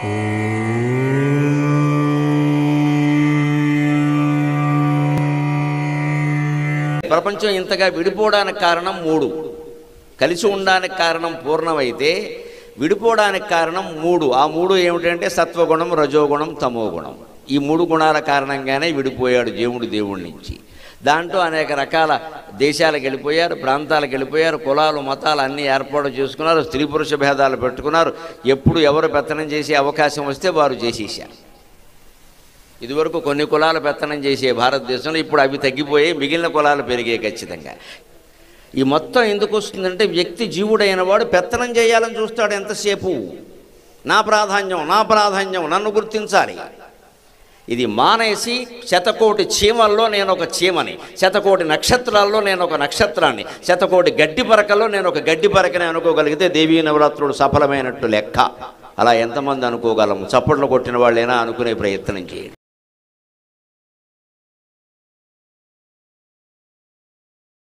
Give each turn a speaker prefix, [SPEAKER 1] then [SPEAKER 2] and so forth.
[SPEAKER 1] ప్రపంచం ఇంతగా విడిపోవడానికి కారణం మూడు. కలిసి ఉండడానికి కారణం పూర్ణమైతే విడిపోవడానికి కారణం మూడు. ఆ మూడు ఏమిటంటే సత్వగుణం, రజోగుణం, తమోగుణం. ఈ మూడు గుణాల కారణంగానే విడిపోయాడు దేవుడి నుంచి. దాంట్లో అనేక రకాల దేశాలకు వెళ్ళిపోయారు, ప్రాంతాలకు వెళ్ళిపోయారు, కులాలు మతాలు అన్నీ ఏర్పాటు చేసుకున్నారు, స్త్రీ పురుష భేదాలు పెట్టుకున్నారు. ఎప్పుడు ఎవరు పెత్తనం చేసే అవకాశం వస్తే వారు చేసేసారు. ఇదివరకు కొన్ని కులాలు పెత్తనం చేసే భారతదేశంలో ఇప్పుడు అవి తగ్గిపోయి మిగిలిన కులాలు పెరిగాయి ఖచ్చితంగా. ఈ మొత్తం ఎందుకు వస్తుందంటే వ్యక్తి జీవుడైన వాడు పెత్తనం చేయాలని చూస్తాడు ఎంతసేపు. నా ప్రాధాన్యం, నన్ను గుర్తించాలి. ఇది మానేసి శతకోటి చీమల్లో నేను ఒక చీమని, శతకోటి నక్షత్రాల్లో నేను ఒక నక్షత్రాన్ని, శతకోటి గడ్డి పరకల్లో నేను ఒక గడ్డి పరకని అనుకోగలిగితే దేవీ నవరాత్రులు సఫలమైనట్టు లెక్క. అలా ఎంతమంది అనుకోగలము? చప్పట్లు కొట్టిన వాళ్ళైనా అనుకునే ప్రయత్నం చేయండి.